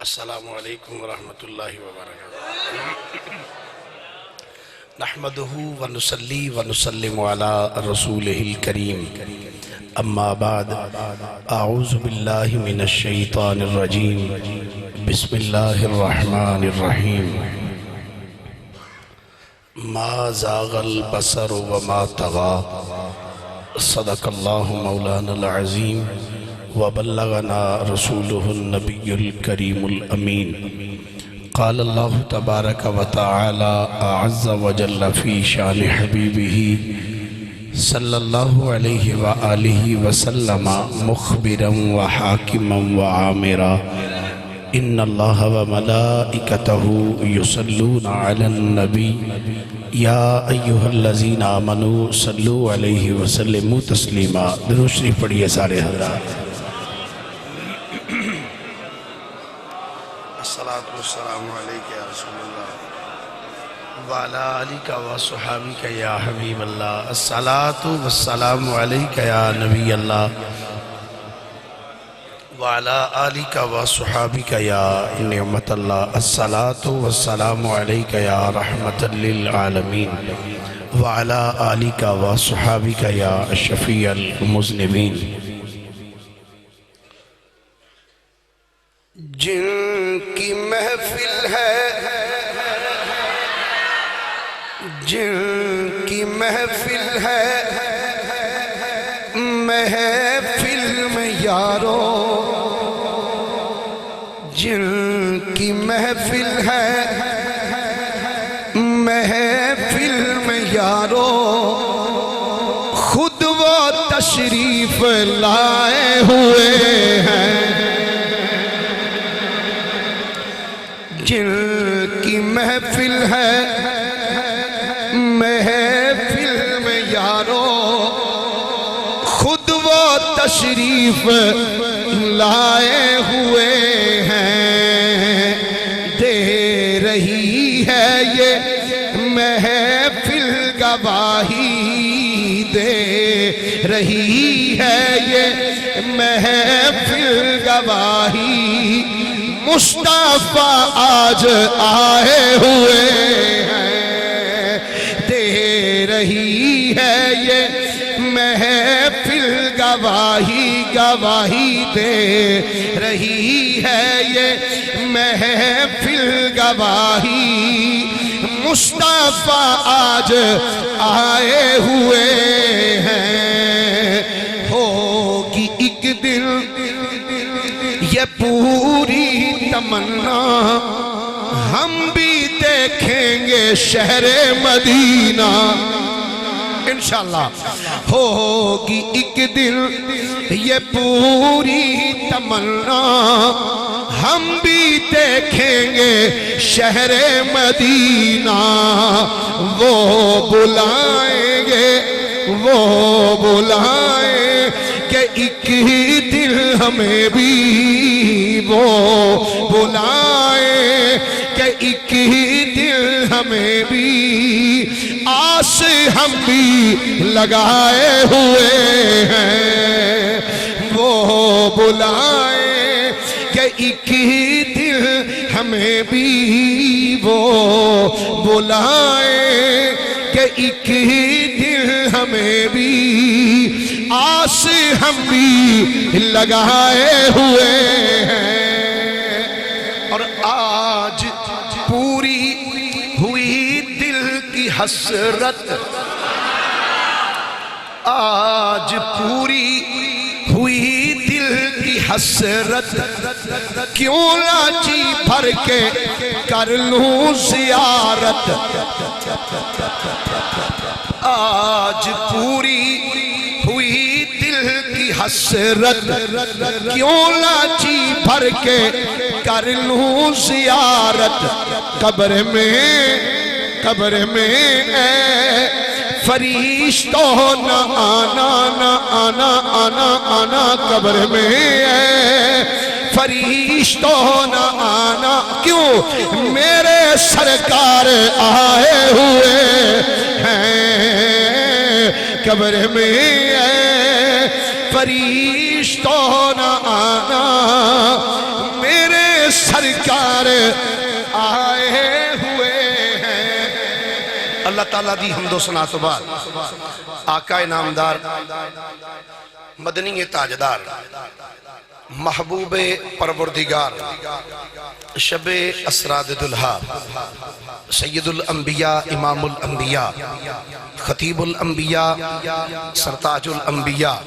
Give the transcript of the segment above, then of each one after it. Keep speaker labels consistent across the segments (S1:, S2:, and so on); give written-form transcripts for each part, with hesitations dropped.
S1: السلام علیکم ورحمۃ اللہ وبرکاتہ۔ نحمدہ ونصلی ونسلم علی رسولہ الکریم، اما بعد، اعوذ باللہ من الشیطان الرجیم، بسم اللہ الرحمن الرحیم۔ ما زاغ البصر وما طغى، صدق اللہ مولانا العظیم وبلغنا رسوله النبی الکریم الامین۔ قال اللہ تبارک وتعالی اعز وجل فی شان حبیبہ صلی اللہ علیہ وآلہ وسلم مخبرا وحاکما وعامرا، ان اللہ وملائکتہ یصلون علی النبی یا ایہا الذین آمنوا صلوا علیہ وسلموا تسلیما۔ درود شریف پڑھیے سارے حضرات۔ الصلاة والسلام علیکہ یا رسول اللہ وعلا آلکہ وصحابکہ یا حبیب اللہ۔ الصلاة والسلام علیکہ یا نبی اللہ وعلا آلکہ وصحابکہ یا نعمت اللہ۔ الصلاة والسلام علیکہ یا رحمت للعالمین وعلا آلکہ وصحابکہ یا شفیع المذنبین۔ جن کی محفل ہے، جن کی محفل ہے، محفل میں یارو، جن کی محفل ہے، محفل میں یارو، خود وہ تشریف لائے ہوئے ہیں۔ جن کی محفل ہے، محفل میں یارو، خود وہ تشریف لائے ہوئے ہیں۔ دے رہی ہے یہ محفل گواہی، دے رہی ہے یہ محفل گواہی، مصطفیٰ آج آئے ہوئے ہیں۔ دے رہی ہے یہ محفل گواہی، گواہی دے رہی ہے یہ محفل گواہی، مصطفیٰ آج آئے ہوئے ہیں۔ ہوگی ایک دن یہ پوری تمنا، ہم بھی دیکھیں گے شہر مدینہ انشاءاللہ۔ ہوگی ایک دن یہ پوری تمنا، ہم بھی دیکھیں گے شہر مدینہ۔ وہ بلائیں گے، وہ بلائیں کہ ایک ہی دل ہمیں بھی، وہ بلائیں کہ ایک ہی دل ہمیں بھی، آس ہم بھی لگائے ہوئے ہیں۔ وہ بلائیں کہ ایک ہی دل ہمیں بھی، وہ بلائیں کہ ایک ہی دل ہمیں بھی، آس ہم بھی لگائے ہوئے ہیں۔ اور آج پوری ہوئی دل کی حسرت، آج پوری ہوئی دل کی حسرت، کیوں لاچی بھر کے کر لوں زیارت۔ آج پوری ہوئی دل کی حسرت، کیوں لاچی بھر کے کر لوں زیارت۔ قبر میں اے فرشتوں نہ آنا، نہ آنا، آنا آنا، قبر میں اے فرشتوں نہ آنا، کیوں میرے سرکار آئے ہوئے ہیں۔ قبر میں اے فرشتوں نہ آنا، میرے سرکار آئے ہوئے ہیں۔ اللہ تعالیٰ دی حمد و ثنا تو بعد آقا نامدار مدنی تاجدار محبوب پروردگار شب اسراد دلہا سید الانبیاء امام الانبیاء خطیب الانبیاء سرتاج الانبیاء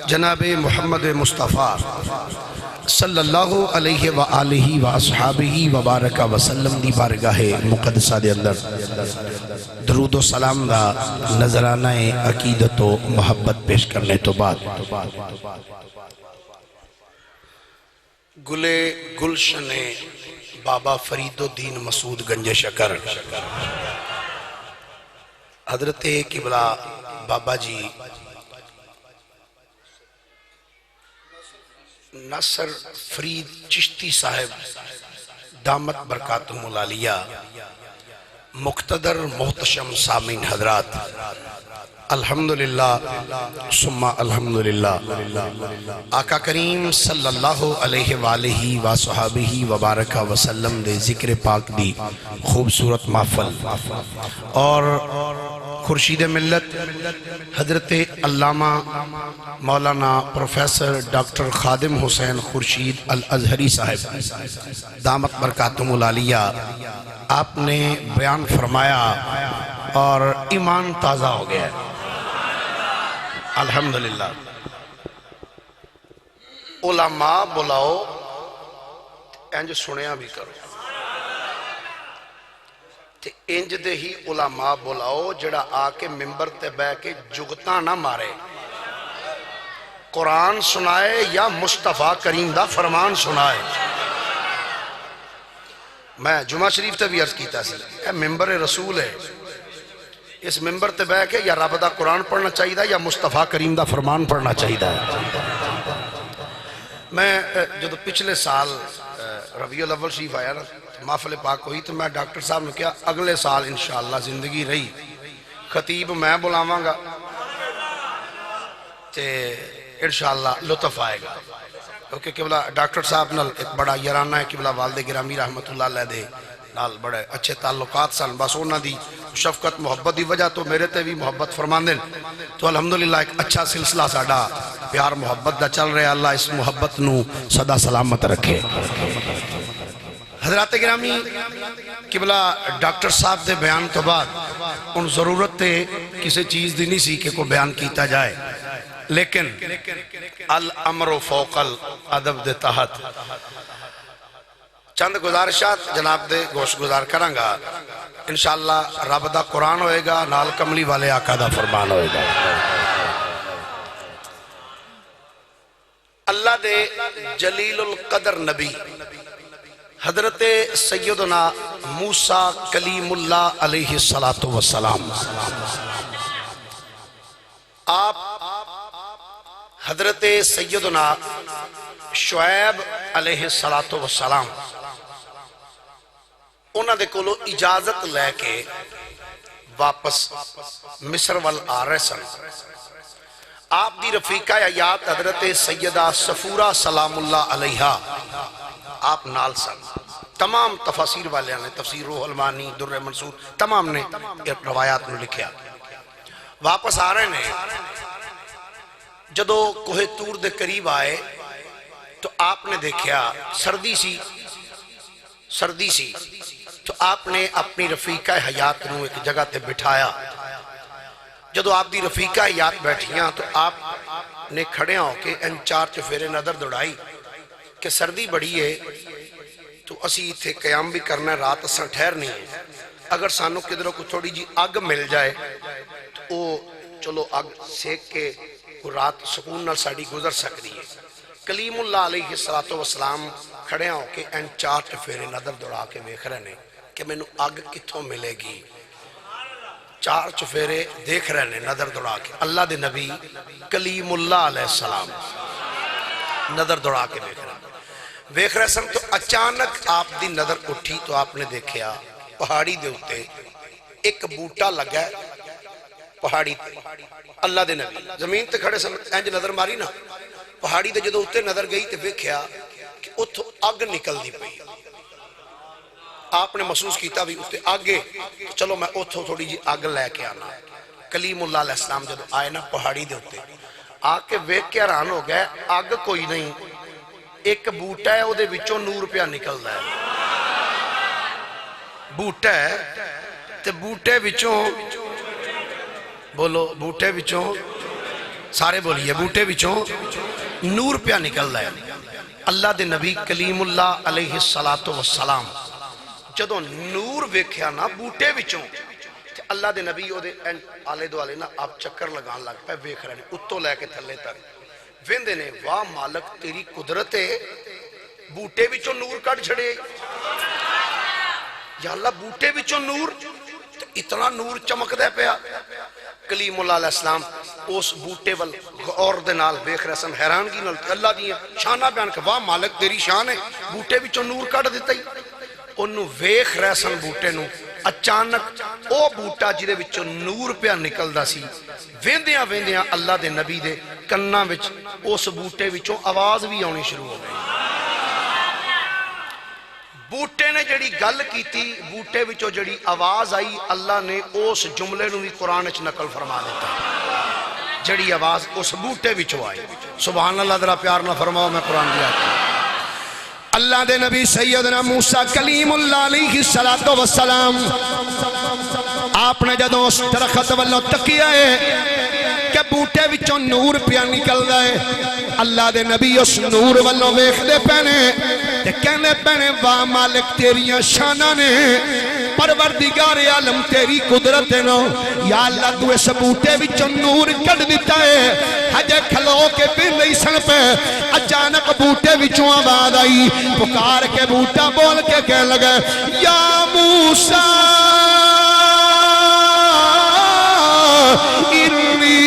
S1: جناب محمد مصطفیٰ صلی اللہ علیہ وآلہ وآصحابہ وبارک وسلم دی بارگاہ مقدسہ دے اندر درود و سلام دا نظرانہ عقیدت و محبت پیش کرنے تو بعد گلے گلشن بابا فرید الدین مسعود گنج شکر حضرت قبلہ بابا جی ناصر فرید چشتی صاحب دامت برکاتہم العالیہ مقتدر محتشم سامعین حضرات الحمدللہ ثم الحمدللہ آقا کریم صلی اللہ علیہ وآلہ وصحابہ وبارک وسلم دے ذکر پاک دی خوبصورت محفل اور خورشید ملت حضرت علامہ مولانا پروفیسر ڈاکٹر خادم حسین خورشید الازہری صاحب دامت برکاتہم العالیہ آپ نے بیان فرمایا اور ایمان تازہ ہو گیا ہے الحمدللہ۔ علماء بلاؤ انج سنیا بھی کرو تے انج دے ہی علماء بلاؤ جڑا آکے ممبر تے بے کے جگتاں نہ مارے، قرآن سنائے یا مصطفیٰ کریم دا فرمان سنائے۔ میں جمعہ شریف تے بھی عرض کیتا سی اے ممبر رسول ہے، اس ممبر تے بیٹھ کے یا رب دا قرآن پڑھنا چاہیے یا مصطفیٰ کریم دا فرمان پڑھنا چاہیے۔ میں جب پچھلے سال ربیع الاول شریف آیا نا محفل پاک ہوئی تو میں ڈاکٹر صاحب نے کہا اگلے سال انشاءاللہ زندگی رہی خطیب میں بلاواں گا تے انشاءاللہ لطف آئے گا، کیونکہ قبلہ ڈاکٹر صاحب نال ایک بڑا یرانہ ہے، قبلہ والد گرامی رحمت اللہ علیہ دے نال بڑے اچھے تعلقات سن، بس انہاں دی شفقت محبت دی وجہ تو میرے تے بھی محبت فرمان دیں تو الحمدللہ ایک اچھا سلسلہ ساڑا پیار محبت دا چل رہے، اللہ اس محبت نو صدا سلامت رکھے۔ حضرات گرامی قبلہ ڈاکٹر صاحب دے بیان تو بعد ان ضرورت تے کسی چیز دی نہیں سی کہ کوئی بیان کیتا جائے، لیکن الامر فوق الادب دے تحت چند گزارشات جناب دے گوشت گزار کرانگا، انشاءاللہ رب دا قرآن ہوئے گا نال کملی والے آقا دا فرمان ہوئے گا۔ اللہ دے جلیل القدر نبی حضرت سیدنا موسیٰ کلیم اللہ علیہ السلام آپ حضرت سیدنا شعیب علیہ السلام انہاں دے کولو اجازت لے کے واپس مصر وال آ رہے سن۔ آپ دی رفیقہ حیات حضرت سیدہ صفورہ سلام اللہ علیہا آپ نال سن۔ تمام تفاسیر والے نے تفسیر روح المانی در منصور تمام نے روایات میں لکھیا۔ واپس آ رہے نے جدو کوہ تور دے قریب آئے تو آپ نے دیکھیا سردی سی تو آپ نے اپنی رفیقہ حیات نو ایک جگہ تے بٹھایا۔ جدو آپ دی رفیقہ حیات بیٹھیاں تو آپ نے کھڑے ہو کے ان چار چفیرے نظر دوڑائی کہ سردی بڑی ہے تو اسی تھے قیام بھی کرنا ہے، رات اساں ٹھہر نہیں ہے، اگر سانو کدھروں کو تھوڑی جی آگ مل جائے تو چلو آگ سیک کے رات سکون نال ساڑی گزر سکتی ہے۔ کلیم اللہ علیہ السلام کھڑے ہو کے ان چار چفیرے نظر دوڑا کے دیکھ رہے ہیں کہ میں نو آگ کتھوں ملے گی۔ چار چفیرے دیکھ رہے ہیں نظر دوڑا کے، اللہ دے نبی کلیم اللہ علیہ السلام نظر دوڑا کے دیکھ رہے سن تو اچانک آپ دی نظر اٹھی تو آپ نے دیکھیا پہاڑی دے ہوتے ایک بوٹا لگا ہے پہاڑی تے، اللہ دے نبی زمین تے کھڑے سن انج نظر ماری نا، پہاڑی دے جدو ہوتے نظر گئی تے دیکھیا کہ اتھو اگ نکل دی پئی آپ نے محسوس کیتا بھی اتھے آگے چلو میں اتھو تھوڑی جی اگ لے کے آنا کلیم اللہ علیہ السلام جب آئے نا پہاڑی دے ہوتے آکے ویک کے حیران ہو گئے اگ کوئی نہیں ایک بوٹا ہے وہ دے وچوں نور پیا نکل دا ہے بوٹا ہے تے بوٹے وچوں بولو بوٹے وچوں سارے بولیے بوٹے وچوں نور پیا نکل دا ہے اللہ دے نبی کلیم اللہ علیہ السلام جدو نور ویکھیا نا بوٹے وچوں اللہ دے نبی دے آلے دو آلے نا آپ چکر لگان لگ پہ ویکھ رہے ہیں اتو لے کے تھلے تک ویندے نے واہ مالک تیری قدرت ہے بوٹے وچوں نور کٹ چھڑے یا اللہ بوٹے وچوں نور اتنا نور چمک دے پیا کلیم اللہ علیہ السلام اس بوٹے وال غور دے نال ویکھ رہے سن حیرانگی نال اللہ دی شانہ بیان کہ واہ مالک تیری شان ہے بوٹے وچوں نور کٹ دیتا ہی انہوں ویکھ رہے سن بوٹے نو اچانک او بوٹا جدے وچوں نور پیا نکل دا سی ویندیاں ویندیاں اللہ دے نبی دے کناں وچ اس بوٹے وچوں آواز بھی آنی شروع ہو گئی بوٹے نے جڑی گل کی تھی بوٹے وچوں جڑی آواز آئی اللہ نے اس جملے نو بھی قرآن وچ نقل فرما دیتا جڑی آواز اس بوٹے وچوں آئی سبحان اللہ ذرا پیار نہ فرماؤ میں قرآن دیا اللہ دے نبی سیدنا موسیٰ کلیم اللہ علیہ السلام آپ نے جدوں اس درخت والوں تکیا ہے کہ بوٹے وچوں نور پیا نکل گئے اللہ دے نبی اس نور والوں ویکھ دے پہنے تے کہنے پہنے واہ مالک تیریاں شانہ نے پروردگار عالم تیری قدرت نو یا اللہ تو اس بوٹے وچوں نور کڈ دیتا ہے ہجے کھلو کے پھر نہیں سن پہ اچانک بوٹے وچوں آواز آئی پکار کے بوٹا بول کے کہنے لگا یا موسیٰ انی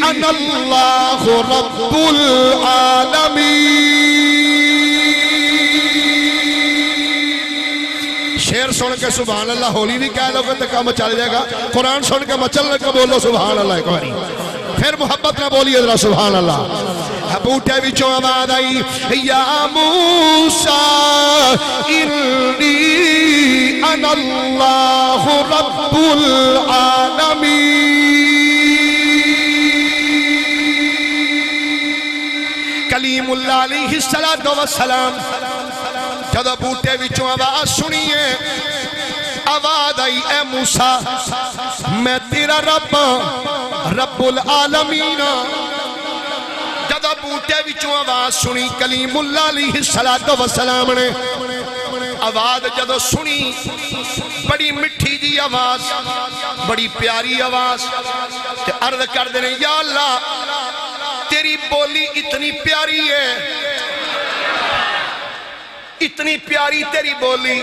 S1: انا اللہ رب العالمین شیر سن کے سبحان اللہ ہولی بھی کہہ لو کہ کام چل جائے گا قرآن سن کے مچل کے بولو سبحان اللہ ایک باری پھر محبت نہ بولیے ذرا سبحان اللہ بوٹے وچوں آواز آئی یا موسیٰ انی انا اللہ رب العالمین کلیم اللہ علیہ السلام جدو بوٹے وچوں آواز سنیے آواز آئی اے موسیٰ میں تیرا رب رب العالمین جدو بوٹے وچوں آواز سنی کلیم اللہ علیہ السلام نے آواز جدو سنی بڑی مٹھی جی آواز بڑی پیاری آواز تے عرض کر دینے یا اللہ تیری بولی اتنی پیاری ہے اتنی پیاری تیری بولی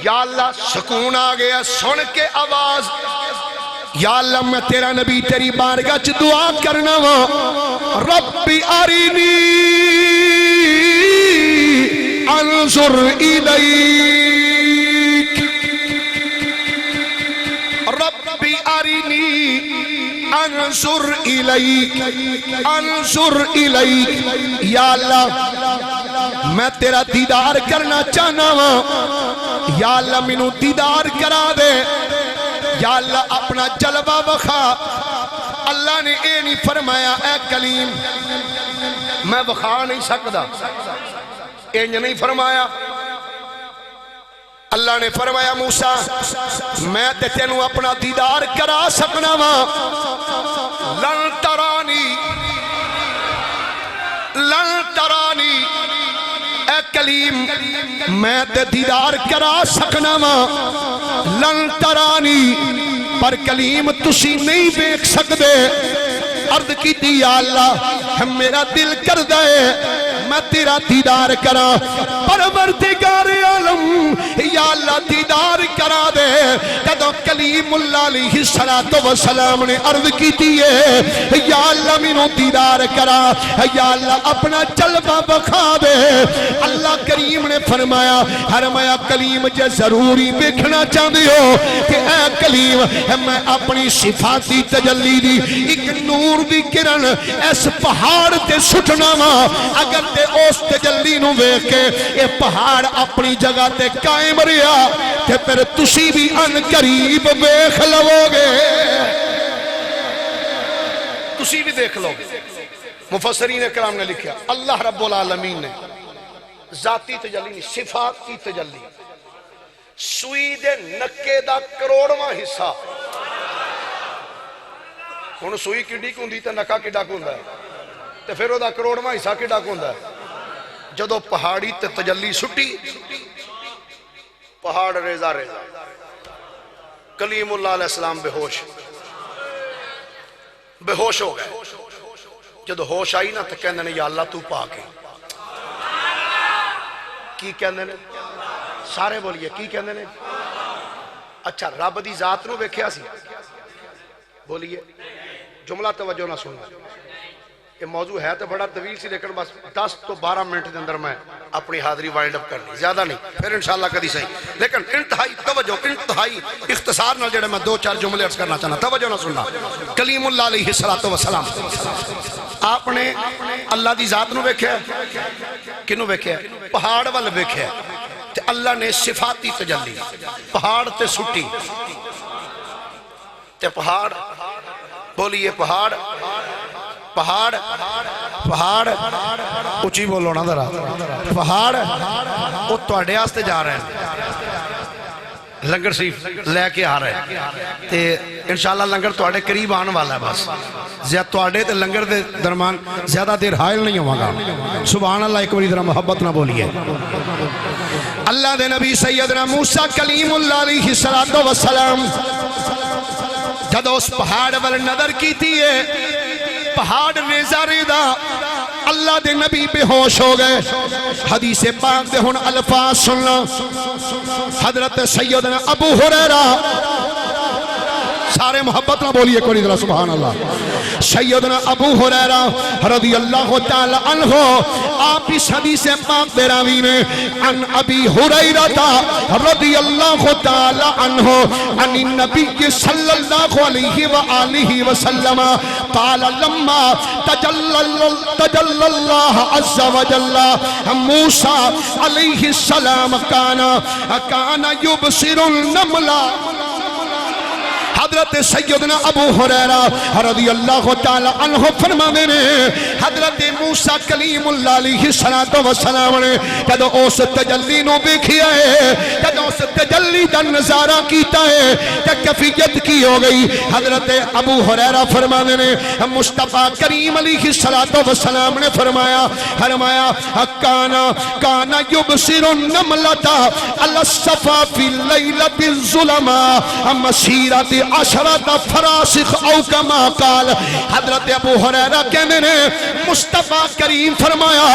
S1: یا اللہ سکون آ گیا سن کے آواز یا اللہ میں تیرا نبی تیری بارگاہ چ دعا کرنا وا ربی ارینی انظر الیک ربی ارینی انظر الیک انظر الیک یا اللہ میں تیرا دیدار کرنا چاہنا وا یا اللہ مینوں دیدار کرا دے یا اللہ اپنا جلوہ بخا اللہ نے اے نہیں فرمایا اے کلیم میں بخا نہیں سکتا اے نہیں فرمایا اللہ نے فرمایا موسیٰ میں تے تینوں اپنا دیدار کرا سکنا وا لن ترانی اے کلیم میں تے دیدار کرا سکنا وا لن ترانی پر کلیم تسی نہیں دیکھ سکتے عرض کی دی یا اللہ میرا دل کر دے میں تیرا دیدار کرا پروردگار عالم یا اللہ دیدار کرا دے جدو کلیم اللہ علیہ السلام نے عرض کی دیئے یا اللہ مینوں دیدار کرا یا اللہ اپنا جلوہ بخا دے اللہ کریم
S2: کریم نے فرمایا کلیم جے ضروری دیکھنا چاہتے ہو کہ اے کلیم میں اپنی صفاتی تجلی دی ایک نور دی کرن اس پہاڑ تے سٹنا وا اگر تے اس تجلی نو ویکھ کے اے پہاڑ اپنی جگہ تے قائم رہیا تے پھر تسی بھی ان قریب ویکھ لو گے،
S1: تسی بھی دیکھ لو گے۔ مفسرین کرام نے لکھا اللہ رب العالمین نے ذاتی تجلی نہیں صفات کی تجلی سوئی دے نکے دا کروڑواں حصہ ہن سوئی کڈی کوندی تے نکا کڈا کوندا ہے تے پھر او دا کروڑواں حصہ کڈا کوندا ہے جدو پہاڑی تے تجلی سٹی پہاڑ ریزہ کلیم اللہ علیہ السلام بے ہوش ہو گئے جدو ہوش آئی نا تو کہندے نے یا اللہ تو پاک ہے کی کہندے نے سارے بولیے کی کہندے نے اچھا رب دی ذات نو ویکھیا سی بولیے جملہ توجہ نہ سننا یہ موضوع ہے تو بڑا طویل سی لیکن بس 10 تو 12 منٹ کے اندر میں اپنی حاضری وائنڈ اپ کرنی زیادہ نہیں پھر انشاءاللہ کدی صحیح لیکن انتہائی توجہ انتہائی اختصار نہ جڑے میں 2-4 جملے عرض کرنا چاہنا توجہ نہ سننا کلیم اللہ علیہ السلام آپ نے اللہ دی ذات نو ویکھیا کنو ویکھیا پہاڑ وال ویکھیا تے اللہ نے صفاتی تجلی پہاڑ تے سٹی تے پہاڑ بولیے پہاڑ اچھی بولو نا ذرا پہاڑ وہ تواڈے واسطے جا رہے ہیں لنگر شریف لے کے آ رہے ہیں تے انشاءاللہ لنگر تواڈے قریب آنے والا ہے بس زیادہ تواڈے تے لنگر دے درمان زیادہ دیر حائل نہیں ہوا گا سبحان اللہ ایک بڑی ذرا محبت نہ بولیے اللہ دے نبی سیدنا موسیٰ کلیم اللہ علیہ السلام جدو اس پہاڑ وال نظر کی تھی پہاڑ ریزہ ریزہ اللہ دے نبی بے ہوش ہو گئے حدیث پاک دے ہن الفاظ سننا حضرت سیدنا ابو ہریرہ سارے محبت نہ بولیے کوئی ذرا سبحان اللہ سیدنا ابو ہریرہ رضی اللہ تعالی عنہ آپ اس حدیث پاک دے راوی نے عن ابی ہریرہ رضی اللہ تعالی عنہ عن النبی صلی اللہ علیہ وآلہ وسلم قال لما تجل اللہ عز وجل موسیٰ علیہ السلام کان یبصر النملہ حضرت سیدنا ابو ہریرہ رضی اللہ تعالی عنہ فرمانے نے حضرت موسیٰ کلیم اللہ علیہ السلام نے جب اس تجلی نو دیکھیا ہے جب اس تجلی دا نظارہ کیتا ہے کہ کیفیت کی ہو گئی حضرت ابو ہریرہ فرمانے نے مصطفیٰ کریم علیہ السلام نے فرمایا کانا یبصر النملۃ علی الصفا فی اللیلۃ الظلماء مسیرۃ عشرۃ فراسخ او کما قال حضرت ابو ہریرہ کہنے نے مصطفیٰ کریم فرمایا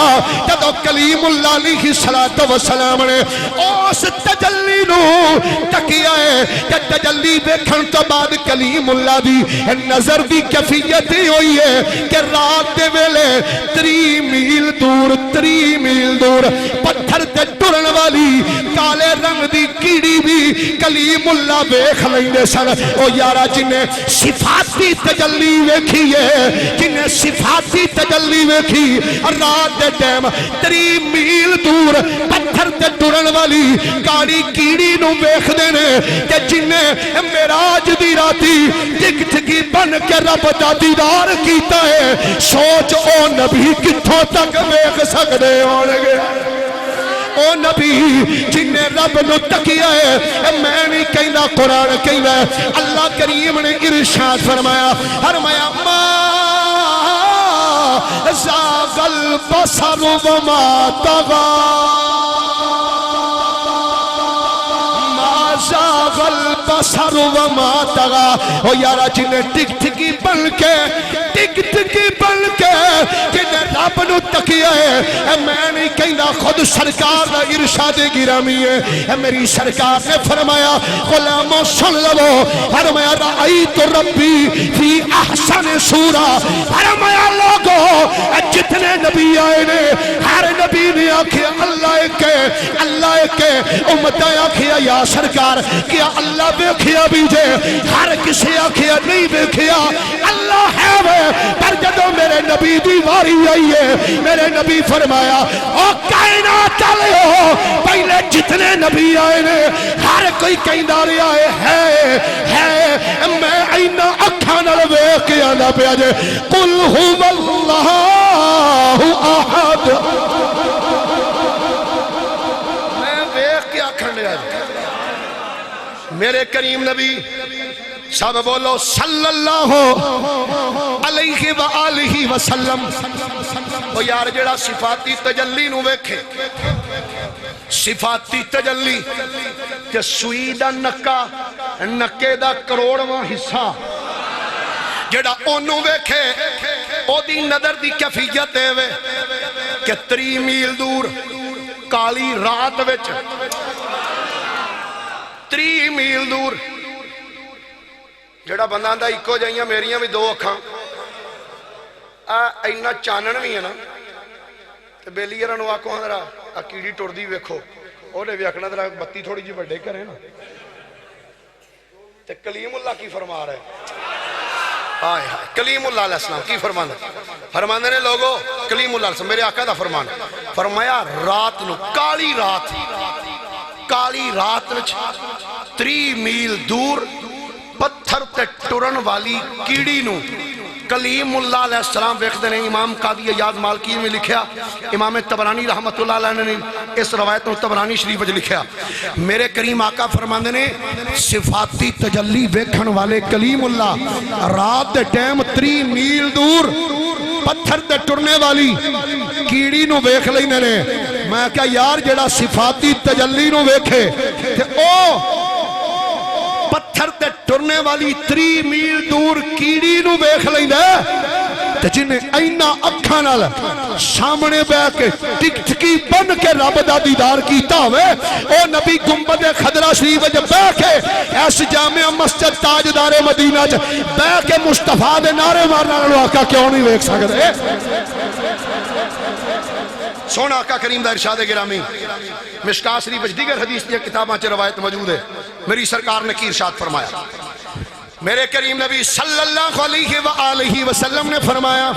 S1: جب کلیم اللہ علیہ السلام نے اس تجلی نو تکیا ہے کہ تجلی دیکھن تو بعد کلیم اللہ دی نظر دی کیفیت ہوئی ہے کہ رات دے ویلے 3 میل دور پتھر تے ٹرن والی کالے رنگ دی کیڑی بھی کلیم اللہ ویکھ لیندے سن او یارا جنہیں صفاتی تجلی ویکھی ہے جنہیں صفاتی تجلی ویکھی رات دے ٹائم 3 میل دور پتھر تے ٹرن والی کالی کیڑی نو ویکھ دینے کہ جنہیں معراج دی راتی ٹک ٹکی بن کے رب دا دیدار کیتا ہے سوچ او نبی کتھوں تک ویکھ سکدے ہونگے او نبی جن نے رب نو تکیا ہے میں نہیں کہنا قرآن کہنا ہے اللہ کریم نے ارشاد فرمایا ما زاغ البصر وما طغى ما زاغ البصر وما طغى او یارا جن ٹک ٹکی بن کے ٹک
S2: ٹک ٹکی بن کے جن رب نو تکیا ہے میں نہیں کہنا خود سرکار دا ارشاد گرامی ہے میری سرکار نے فرمایا غلاموں سن لو فرمایا رأیت ربی فی احسن سورہ فرمایا لوگو جتنے نبی آئے نے ہر نبی نے آکھیا اللہ کے امتیں آکھیا یا سرکار کیا اللہ بیکھیا بیجے ہر کسی آکھیا نہیں بیکھیا اللہ ہے وہ پر جدو میرے نبی دی واری آئی ہے میرے نبی فرمایا او کائنات چلے ہو پہلے جتنے نبی آئے نے ہر کوئی کہندا رہا ہے میں اینا اکھاں نال ویکھ کے آندا پیا جے قل هو اللہ احد میں ویکھ کے آکھن لیا میرے کریم نبی سب بولو صلی اللہ علیہ وآلہ وسلم او یار جڑا صفاتی تجلی نو ویکھے صفاتی تجلی کہ سوئی دا نکا نکے دا کروڑواں حصہ جڑا اونوں ویکھے او دی نظر دی کیفیت دے وے کہ 3 میل دور کالی رات وچ 3 میل دور جڑا بندہ آندا اکو جائیاں میریاں بھی 2 اکھاں اینا چانن بھی ہے نا تے بیلی یاراں نو آکھو ذرا کیڑی ٹردی ویکھو اونے بھی آکھنا ذرا بتی تھوڑی جی بڑے کرے نا تے کلیم اللہ کی فرما رہا ہے آئے ہائے کلیم اللہ علیہ السلام کی فرماندے نے لوگو کلیم اللہ علیہ السلام میرے آقا دا فرمایا رات نو کالی رات وچ 3 میل دور پتھر تے ٹرن والی کیڑی نو کلیم اللہ علیہ السلام ویکھدے نے امام قاضی ایاز مالکی میں لکھیا امام طبرانی رحمت اللہ علیہ نے اس روایت میں طبرانی شریف وچ لکھیا میرے کریم آقا فرماندے نے صفاتی تجلی ویکھن والے کلیم اللہ رات دے ٹائم 3 میل دور پتھر تے ٹرنے والی کیڑی نو ویکھ لیندے نے میں کہا یار جڑا صفاتی تجلی نو ویکھے تے او پتھر تے ٹرنے والی 3 میل دور کیڑی نو ویکھ لیندا تے جنہیں اینا اکھاں نال سامنے بیٹھ کے ٹک ٹکی بن کے رب دا دیدار کیتا ہوئے او نبی گنبد خضرا شریف وچ بیٹھ کے اس جامع مسجد تاجدار مدینہ وچ بیٹھ کے مصطفیٰ دے نعرے مارن والے آقا کیوں نہیں ویکھ سکدے سونا آقا کریم دا ارشاد گرامی مشکاہ شریف وچ دیگر حدیث دی کتاباں چ روایت موجود ہے میری سرکار نے کی ارشاد فرمایا میرے کریم نبی صلی اللہ علیہ وآلہ وسلم نے فرمایا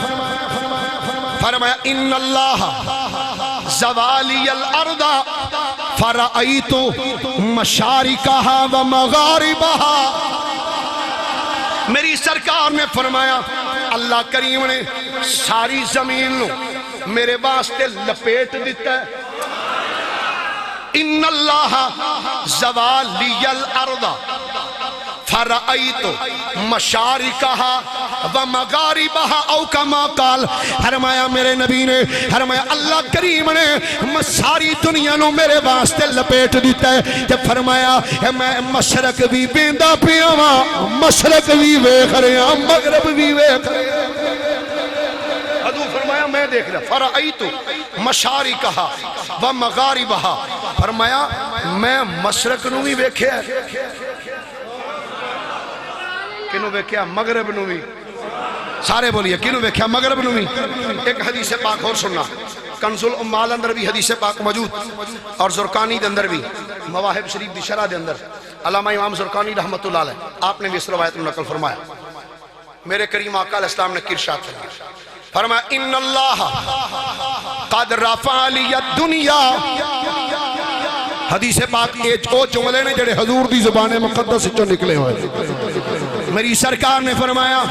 S2: ان اللہ زوالی الارض فرأیت مشارکہا و مغاربہا میری سرکار نے فرمایا اللہ کریم نے ساری زمین نو میرے واسطے لپیٹ دیتا ہے ان اللہ زوالی الارض فرأیت مشارکہا و مغاربہا او کما قال فرمایا میرے نبی نے فرمایا اللہ کریم نے ساری دنیا نو میرے واسطے لپیٹ دیتا ہے جب فرمایا میں مشرق بھی بیندہ پیاں مشرق بھی ویکھ رہا مغرب بھی ویکھ رہا فرمایا میں دیکھ رہا فرأیت مشارکہا و مغاربہا فرمایا میں مشرق نو بھی ویکھیا کنو ویکھیا مغرب نو بھی سارے بولیے کنو ویکھیا مغرب نو بھی ایک حدیث پاک اور سننا کنز الامال اندر بھی حدیث پاک موجود اور زرقانی دے اندر بھی مواہب شریف دی شرح دے اندر علامہ امام زرقانی رحمت اللہ علیہ آپ نے بھی اس روایت میں نقل فرمایا میرے کریم آقا علیہ السلام نے ارشاد فرمایا ان اللہ قد رفع لی الدنیا حدیث پاک او جملے نے جڑے حضور دی زبان مقدس چوں نکلے ہوئے میری سرکار نے فرمایا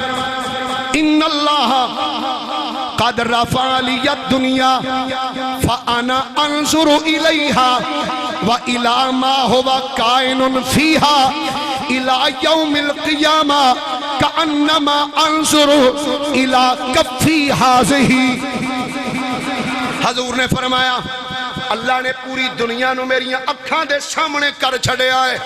S2: ان اللہ قد رفع لی الدنیا فانا انظر الیہا وَإِلَى مَا هُوَ كَائِنٌ فِيهَا إِلَى يَوْمِ الْقِيَامَةِ كَأَنَّمَا أَنظُرُ إِلَى كَفِّي هَذِهِ حضور نے فرمایا اللہ نے پوری دنیا نو میری اکھاں دے سامنے کر چھڑے آئے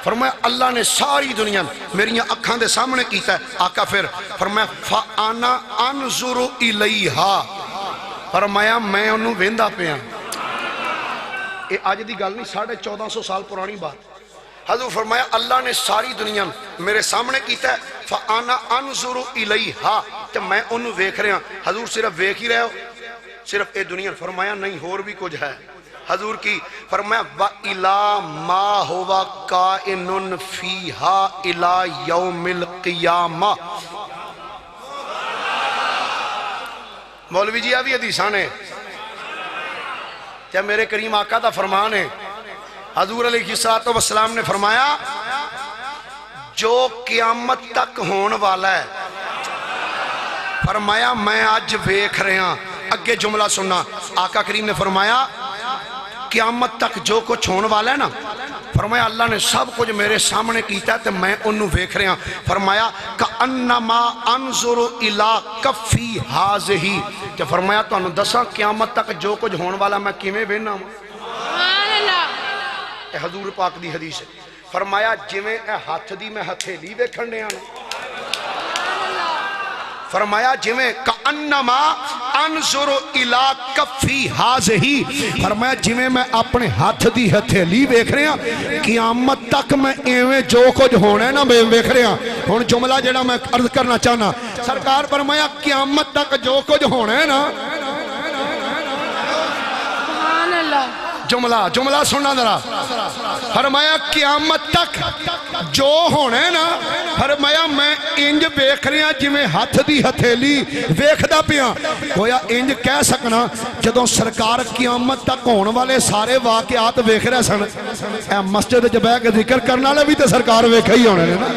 S1: فرمایا اللہ نے ساری دنیا میری اکھاں دے سامنے کیتا ہے. آقا پھر فرمایا فَأَنَا أَنظُرُ إِلَيْهَا, فرمایا میں انہوں ویندا پیا. یہ آج دی گل نہیں, 1450 سال پرانی بات. حضور فرمایا اللہ نے ساری دنیا میرے سامنے کیتا ہے, فَأَنَا أَنظُرُ إِلَيْهَا, تو میں انہوں ویکھ رہا. حضور صرف ویکھ ہی رہے ہو صرف اے دنیا؟ فرمایا نہیں, اور بھی کچھ ہے. حضور کی فرمایا وَإِلَى مَا هُوَ كَائِنٌ فِيهَا إِلَى يَوْمِ الْقِيَامَةِ. مولوی جی ابھی حدیثاں نے کیا میرے کریم آقا دا فرمان ہے. حضور علیہ السلام نے فرمایا جو قیامت تک ہون والا ہے, فرمایا میں آج ویکھ رہے ہیں. اگے جملہ سننا, آقا کریم نے فرمایا قیامت تک جو کچھ ہون والا ہے نا, فرمایا اللہ نے سب کچھ میرے سامنے کیتا ہے تو میں انہوں ویکھ رہا. فرمایا کَأَنَّمَا أَنظُرُ إِلَىٰ كَفِّي هَٰذِهِ, کہ فرمایا تو انہوں دساں قیامت تک جو کچھ ہون والا میں کیویں وینا ہوں. اے حضور پاک دی حدیث ہے. فرمایا جویں اے ہاتھ دی میں ہتھیلی ویکھن ڈیا نا, فرمایا جویں کَأَنَّمَا أَنظُرُ إِلَىٰ كَفِّي هَٰذِهِ, فرمایا جویں میں اپنے ہاتھ دی ہتھیلی ویکھ رہا قیامت تک میں ایویں جو کچھ ہونا ہے نا میں ویکھ رہا. ہن جملہ جڑا میں عرض کرنا چاہنا, سرکار فرمایا قیامت تک جو کچھ ہونا ہے نا, جملہ سننا ذرا. فرمایا قیامت تک جو ہونا ہے نا, فرمایا میں انج ویکھ رہا جویں ہاتھ دی ہتھیلی ویکھدا پیا. ہویا انج کہہ سکنا جدوں سرکار قیامت تک ہون والے سارے واقعات ویکھ رہے سن, اے مسجد وچ بیٹھ کے ذکر کرن والے بھی تے سرکار ویکھے ہی ہونے نا,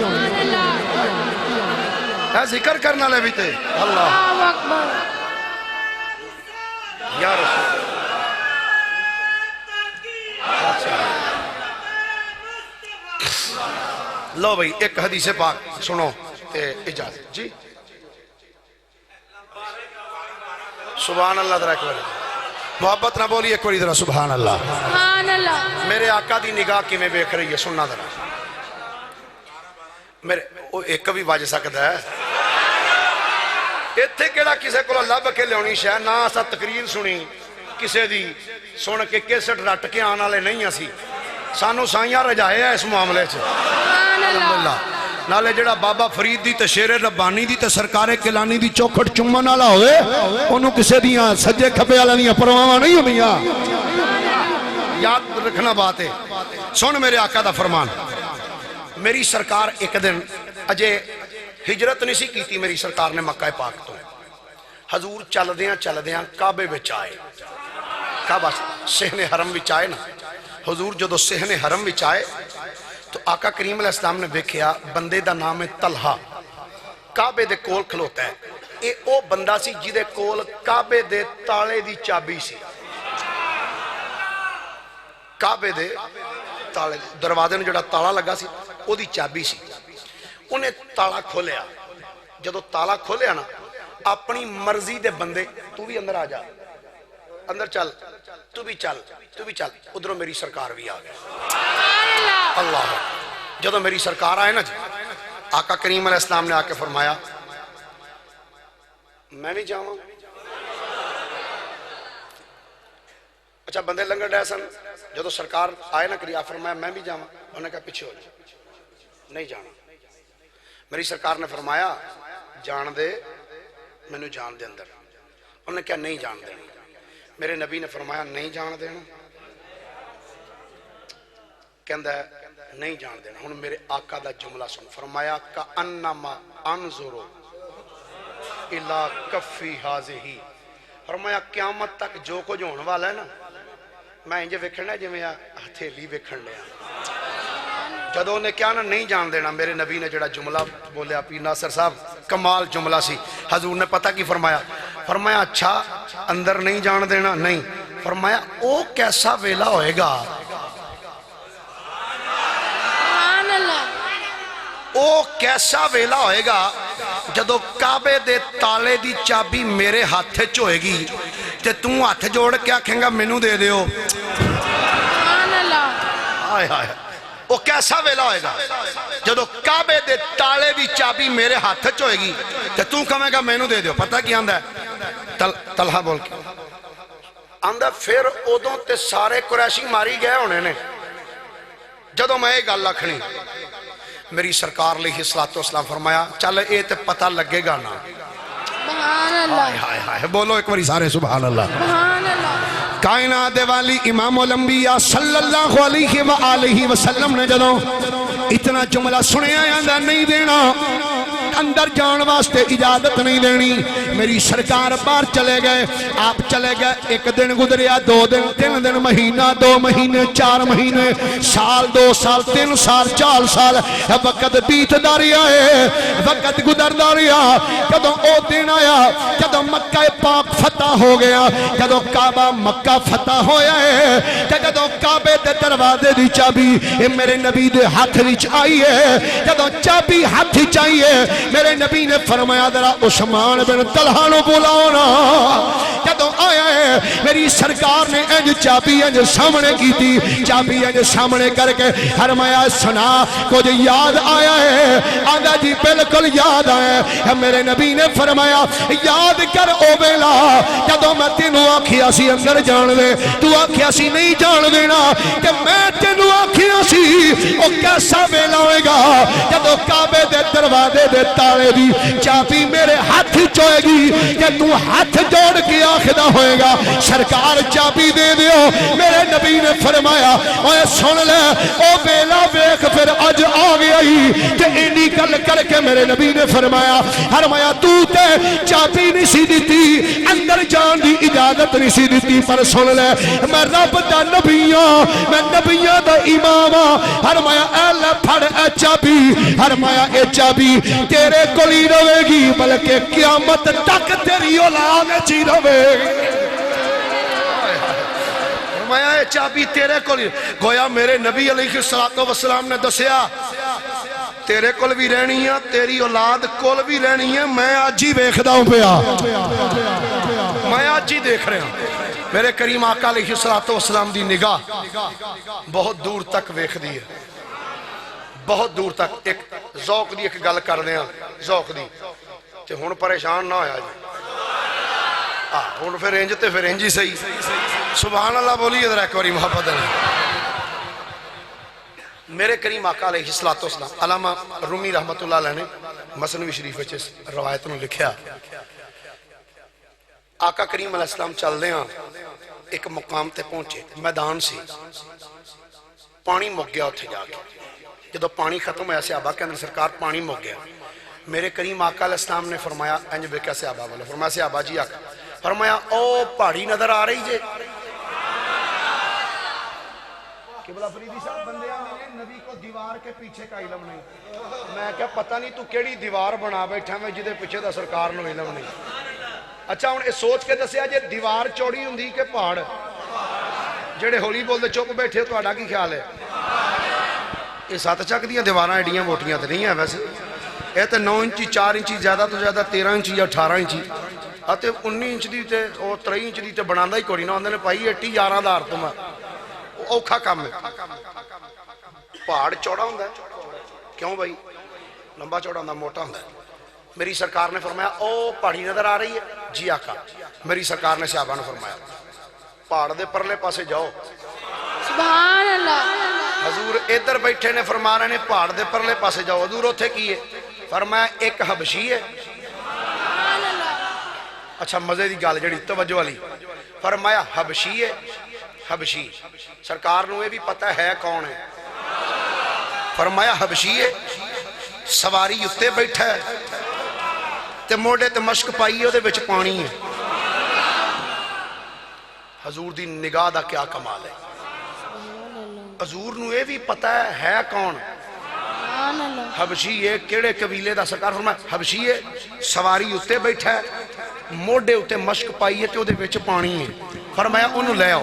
S1: اے ذکر کرن والے بھی تے اللہ اکبر یا رسول. لو بھئی ایک حدیث پاک سنو تے اجازت جی. سبحان اللہ ذرا ایک بار محبت نہ بولی, ایک بار ذرا سبحان اللہ. میرے آقا دی نگاہ کی میں بیکھ رہی ہے, سننا ذرا. میرے ایک بھی واجہ سکتا ہے ایتھے کیڑا کسے کو اللہ بکے لیونی شاہ نہ اسا تقریر سنی کسے دی سن کے کیسٹ رٹ کے آنا لے نہیں اسی, سانو سائیاں رجائے ہیں اس معاملے سے. الحمدللہ نالے جڑا بابا فرید دی تے شیر ربانی دی تے سرکار کلانی دی چوکھٹ چمن والا ہوئے, انہوں کسے دیاں سجے کھپے والا نہیں پرواواں نہیں ہوندیاں. یاد رکھنا بات ہے. سن میرے آقا دا فرمان. میری سرکار ایک دن اجے ہجرت نہیں سی کیتی میری سرکار نے مکہ پاک تو. حضور چل دیاں کعبے وچ آئے. کعبہ صحن حرم وچ آئے نا. حضور جدو صحن حرم وچ آئے تو آقا کریم علیہ السلام نے دیکھیا بندے دا نام ہے طلحہ, کعبے دے کول کھلوتا ہے. اے او بندہ سی جدے کول کعبے دے تالے دی چابی سی. کعبے دے تالے دروازے نے جڑا تالا لگا سی او دی چابی سی. انہیں تالا کھولیا. جدو تالا کھولیا نا اپنی مرضی دے بندے, تو بھی اندر آ جا, اندر چل, تو بھی چل, ادھروں میری سرکار بھی آ گئے. اللہ جدو میری سرکار آئے نا جی, آقا کریم علیہ السلام نے آ کے فرمایا میں بھی جاؤں. اچھا بندے لنگر ڈے سن, جدو سرکار آئے نا کریا فرمایا میں بھی جاؤں. انہوں نے کہا پیچھے ہو جائے, نہیں جانا. میری سرکار نے فرمایا جان دے, میں جان دے اندر. انہوں نے کہا نہیں جان دینا. میرے نبی نے فرمایا نہیں جان دینا, کہندہ ہے نہیں جان دینا. ہن میرے آقا دا جملہ سن. فرمایا کَأَنَّمَا أَنظُرُ إِلَىٰ كَفِّي هَٰذِهِ, فرمایا قیامت تک جو کچھ ہون والا ہے نا میں انجے ویکھنا جی میں ہتھیلی ویکھن لیا. جدوں نے کیا نا نہیں جان دینا, میرے نبی نے جڑا جملہ بولیا پیر ناصر صاحب کمال جملہ سی. حضور نے پتہ کی فرمایا, فرمایا اچھا اندر نہیں جان دینا, نہیں. فرمایا او کیسا ویلا ہوئے گا, او کیسا ویلا ہوئے گا جدو کعبے دے تالے دی چابی میرے ہاتھ وچ ہوئے گی تے توں ہاتھ جوڑ کے آکھیں گا مینوں دے دیو. آئے آئے وہ کیسا ویلا ہوئے گا جدو کعبے دے تالے دی چابی میرے ہاتھ چ ہوئے گی تے تو کہے گا مینوں دے دیو. پتہ کی آندا ہے طلحہ بول کے آندا پھر ادوں تے سارے قریشی ماری گئے ہونے نے. جدو میں یہ گل آکھنی میری سرکار علیہ الصلوۃ والسلام فرمایا چل اے تے پتہ لگے گا نا.
S3: سبحان اللہ
S1: ہائے ہائے بولو ایک باری سارے سبحان اللہ.
S3: سبحان اللہ.
S2: کائنات والی امام الانبیاء صلی اللہ علیہ وآلہ وسلم نے جدوں اتنا جملہ سنیا آندا نہیں دینا اندر جان واسطے اجازت نہیں دینی. میری سرکار باہر چلے گئے. آپ چلے گئے. ایک دن گزریا, 2 دن, 3 دن, مہینہ, 2 مہینے, 4 مہینے, سال, 2 سال, 3 سال, 4 سال. وقت بیتدا رہیا ہے, وقت گزردا رہیا. جدوں او دن آیا جدوں مکہ پاک فتح ہو گیا, جدوں کعبہ مکہ فتح ہویا ہے, جدوں کعبے دے دروازے دی چابی میرے نبی دے ہاتھ وچ آئی ہے. جدوں چابی ہاتھ وچ آئی ہے میرے نبی نے فرمایا ذرا عثمان بن طلحہ نو بلاؤ نا. جدوں آیا ہے میری سرکار نے انج چابی انج سامنے کی تھی, چابی انج سامنے کر کے فرمایا سنا کچھ یاد آیا ہے. آندا جی بالکل یاد آیا ہے. میرے نبی نے فرمایا یاد کر او ویلا جدوں میں تینوں آکھیا سی اندر جان دے, تو آکھیا سی نہیں جان دینا, کہ میں تینوں آکھیا سی او کیسا ویلا ہوئے گا جدوں کعبے دے دروازے دے تالے دی چابی میرے ہاتھ چوئے گی, کہ تو ہاتھ جوڑ کے آخدہ ہوئے گا سرکار چابی دے دیو. میرے نبی نے فرمایا اوے سن لے او ویلا ویکھ پھر اج آ گیا ہی. کہ اینی گل کر کے میرے نبی نے فرمایا تو تے چابی نہیں سی دیتی, اندر جان دی اجازت نہیں سی دیتی, پر سن لے میں رب دا نبی ہاں, میں نبیاں دا امام ہاں. فرمایا اے لے پھڑ اے چابی, فرمایا اے چابی تیرے کول ہی رہے گی بلکہ قیامت تک تیری اولاد چی رہے گی.
S1: فرمایا اے چابی تیرے کول. گویا میرے نبی علیہ الصلوۃ والسلام نے دسیا تیرے کول بھی رہنی ہے, تیری اولاد کول بھی رہنی ہے. میں آج ہی ویکھدا ہوں پیا, میں آج ہی دیکھ رہا ہوں. میرے کریم آقا علیہ الصلوۃ والسلام دی نگاہ بہت دور تک ویکھدی ہے, بہت دور تک. ایک ذوق دی ایک گل کر دیا, ذوق دی تے ہن پریشان نہ ہویا جی. ہن پھر انج تے پھر انج ہی صحیح. سبحان اللہ بولیے ذرا ایک باری محبت ہے. میرے کریم آقا علیہ الصلوۃ والسلام, علامہ رومی رحمت اللہ علیہ نے مثنوی شریف وچ اس روایت نو لکھیا, آقا کریم علیہ السلام چل دے ہاں ایک مقام تے پہنچے, میدان سی, پانی مک گیا اتھے جا کے. جدو پانی ختم ہوا صحابہ کے اندر سرکار پانی مک گیا. میرے کریم آقا علیہ السلام نے فرمایا انج ویکھیا صحابہ والے, فرمایا صحابہ جی آقا, فرمایا او پہاڑی نظر آ رہی جے. قبلہ فریدی صاحب بندے نبی کو دیوار کے پیچھے کا علم نہیں. میں کیا پتہ نہیں تو کیڑی دیوار بنا بیٹھا میں جدے پیچھے دا سرکار نو علم نہیں. اچھا ہن اے سوچ کے دسیا جے دیوار چوڑی ہوندی کہ پہاڑ. جڑے ہولی بول دے چپ بیٹھے تہاڈا کی خیال ہے؟ یہ 7 چک دیاں دیواراں ایڈیاں موٹیاں تے نہیں ہے ویسے. یہ تے 9 انچی 4 انچی زیادہ تو زیادہ 13 انچی یا 18 انچی اتے 19 انچ دی تے او 23 انچ دی تے بناندا ہی کوئی نہ. ہوندے نے بھائی 11,000 تو میں اوکھا کام ہے. پہاڑ چوڑا ہوندا ہے کیوں بھائی؟ لمبا چوڑا ہوندا, موٹا ہوندا ہے. میری سرکار نے فرمایا او پہاڑی نظر آ رہی ہے جی آقا. میری سرکار نے صحابہ نے فرمایا پہاڑ دے پرلے پاسے جاؤ.
S3: سبحان اللہ.
S1: حضور ادھر بیٹھے نے فرما رہے نے پہاڑ دے پرلے پاسے جاؤ. حضور اوتھے کی ہے؟ فرمایا ایک حبشی ہے. اچھا مزے دی گل جڑی توجہ والی, فرمایا حبشی ہے. حبشی سرکار نو یہ بھی پتہ ہے کون ہے. فرمایا حبشی ہے, سواری اتے بیٹھا ہے تے موڑے تے مشک پائی ہے وچ پانی ہے. حضور دی نگاہ دا کیا کمال ہے. حضور نو یہ بھی پتہ ہے کون حبشی ہے, کیڑے قبیلے دا. سرکار فرمایا حبشی ہے, سواری اتے بیٹھا ہے, موڑے اتے مشک پائی ہے تے او دے وچ پانی ہے. فرمایا انہوں لے آؤ.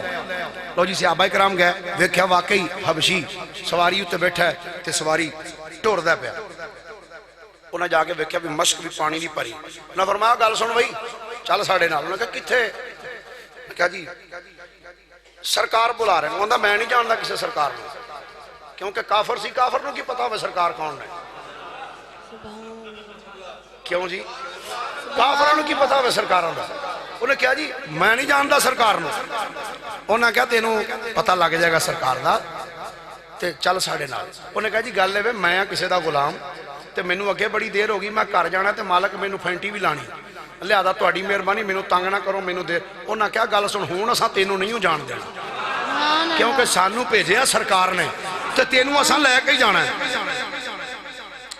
S1: لو جی صحابہ کرام گئے, ویکھیا واقعی حبشی سواری اتے بیٹھا ہے تے سواری ٹردا پیا. انہاں جا کے ویکھیا بھی مشک بھی پانی نہیں پری. انہاں فرمایا گل سن بھائی چل ساڈے نال. انہاں کہا کتھے؟ میں کہا جی سرکار بلا رہے ہیں. انہاں میں نہیں جاندا کسے سرکار نے. کیونکہ کافر سی، کافر نو کی پتا ہوئے سرکار کون نے؟ کیوں جی؟ کافر نو کی پتا ہوئے سرکار ہونا؟ انہیں کیا جی میں نہیں جانتا سرکار نو، انہیں کیا تینوں پتا لگ جائے گا سرکار دا تے چل ساڑے نال۔ انہیں کہا جی گل لے میں کسے دا غلام تے مینوں اگے بڑی دیر ہوگی، میں کر جانا تے مالک مینوں فینٹی بھی لانی، لہذا تہاڈی مہربانی مینوں تنگ نہ کرو، مینوں دیر۔ انہیں کیا گل سن ہون اساں تینوں نہیں جان دینا، کیونکہ سانوں بھیجیا سرکار نے تے تینوں اساں لے کے ہی جانا ہے۔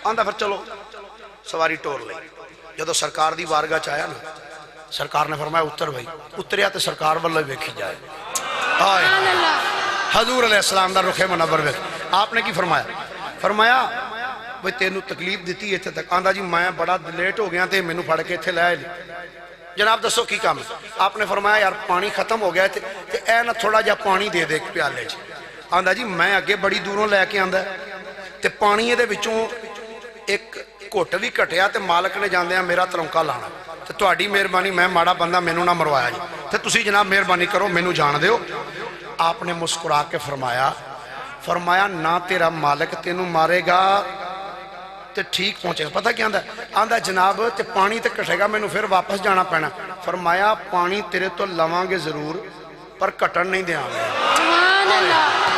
S1: آندا پھر چلو سواری ٹور لئی۔ جدو سرکار دی بارگاہ چایا نا، سرکار نے فرمایا اتر بھائی، اتریا تے سرکار والے ویکھی جائے۔ آئے حضور علیہ السلام دا رخ منور ویکھ۔ آپ نے کی فرمایا؟ فرمایا بھئی تینوں تکلیف دیتی ایتھے تک؟ آندا جی میں بڑا لیٹ ہو گیا تے مینوں پھڑ کے ایتھے لے آئے۔ جناب دسو کی کام ہے؟ آپ نے فرمایا یار پانی ختم ہو گیا تے اے نہ تھوڑا جا پانی دے دے ایک پیالے چ۔ آندا جی میں اگے بڑی دوروں لے کے آندا تے پانی دے وچوں ایک گھٹ بھی کٹیا تے مالک نے جاندیاں میرا ترونکا لانا تے تہاڈی مہربانی میں ماڑا بندہ مینوں نہ مروایا جی تے تسی جناب مہربانی کرو مینوں جان دیو۔ آپ نے مسکرا کے فرمایا نہ تیرا مالک تینوں مارے گا تے ٹھیک پہنچے گا۔ پتہ کیا آندا؟ آندا جناب تے پانی تے کٹے گا مینوں پھر واپس جانا پینا۔ فرمایا پانی تیرے تو لواں گے ضرور پر کٹن نہیں دیاں گے۔
S3: سبحان اللہ۔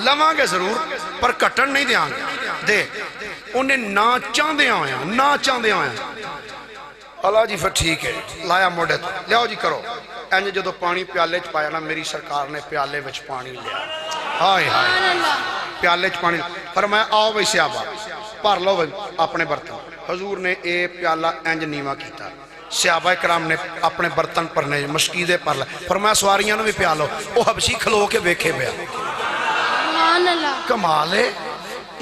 S1: لواں گے ضرور پر کٹن نہیں دیاں گے۔ دے انہیں نہ چاندے آیا اللہ جی پھر ٹھیک ہے لایا موڑے تو لیاؤ جی کرو اینج جدو پانی پیالے چ پایا نا میری سرکار نے پیالے وچ پانی لیا۔ ہائے ہائے پیالے چ پانی فرمایا آؤ بھئی صحابہ بھر لو بھئی اپنے برتن۔ حضور نے اے پیالہ اینج نیواں کیتا، صحابہ کرام نے اپنے برتن پرنے مشکیزے پر لے، فرمایا سواریاں نے بھی پیالو۔ وہ حبشی کھلو کے بیکھے پیا۔ کمال ہے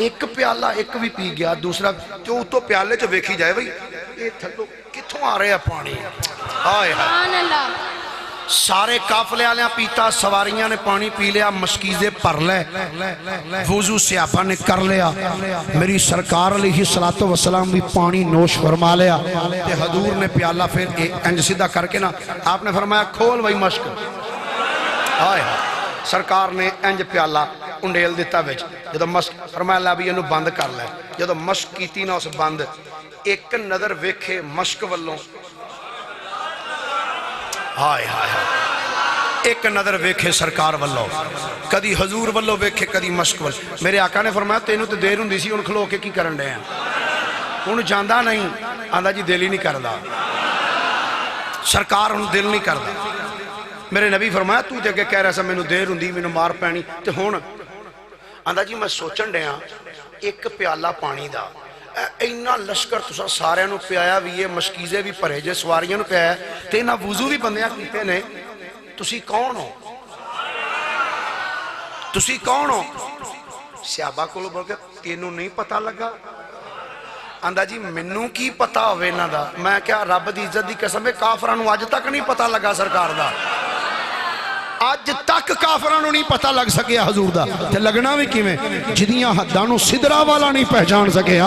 S1: ایک پیالہ ایک بھی پی گیا، دوسرا جو تو پیالے جو ویکھی جائے بھئی یہ تھلو کتھوں آ رہے ہیں پانی؟ آئے ہائے سارے قافلے آلیاں پیتا، سواریاں نے پانی پی لیا، مشکیزے پر لے، وضو صحابہ نے کر لیا، میری سرکار علیہ السلام بھی پانی نوش فرما لیا تے حضور نے پیالہ پھر انج سیدھا کر کے نا آپ نے فرمایا کھول بھئی مشک۔ آئے سرکار نے انج پیالہ انڈیل دیتا ویچ جدو مشک فرمایا اللہ بھی انہوں بند کر لے۔ جدو مشک کیتی نا اس بند ایک نظر ویکھے مشک والوں، ہائے ہائے ایک نظر ویکھے سرکار والوں، کدی حضور والوں ویکھے کدی مشک والوں۔ میرے آقا نے فرمایا تینوں تے دیر ہوندی سی ان کھلو کے کی کرن دے ہیں؟ انہوں جاندہ نہیں، آندہ جی دل ہی نہیں کردہ، سرکار انہوں دل نہیں کردہ۔ میرے نبی فرمایا تو تے کہہ رہا سا میں دیر ہوندی میں مار پینی تے ہون آندہ جی میں سوچن دیا ایک پیالہ پانی دا اینا لشکر تسا سارے نو پیایا بھی یہ مشکیزے بھی پرے جے سواریاں نو پیایا تے اینا وضو بھی بندیاں کیتے نے، تسی کون ہو؟ تسی کون ہو؟ صحابہ کو لو بول کے تینوں نہیں پتا لگا؟ آندہ جی منوں کی پتا ہوئے نا دا، میں کیا رب دی عزت دی قسم ہے کافرانو آج تک نہیں پتا لگا سرکار دا، آج تک کافرانو نہیں پتا لگ سکیا حضور دا تے لگنا بھی کیویں جدیاں حدانو صدرہ والا نہیں پہچان سکیا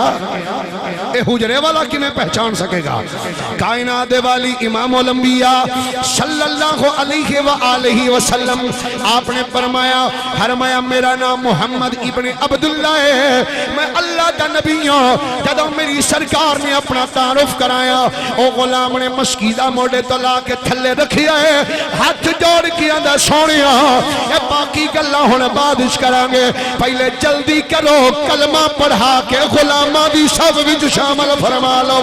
S1: اے حجرے والا کیویں پہچان سکے گا؟ کائنات والی امام الانبیاء صلی اللہ علیہ وآلہ وسلم آپ نے فرمایا میرا نام محمد ابن عبداللہ ہے، میں اللہ دا نبی ہوں۔ جدو میری سرکار نے اپنا تعارف کرایا او غلام نے مشکیزہ موڑے تو لا کے تھلے رکھیا ہے، ہاتھ جوڑ کیا دا سونیا اے باقی گلہ ہونے بادش کرانگے، پہلے جلدی کرو کلمہ پڑھا کے غلامہ دی سب وچ شامل فرما لو۔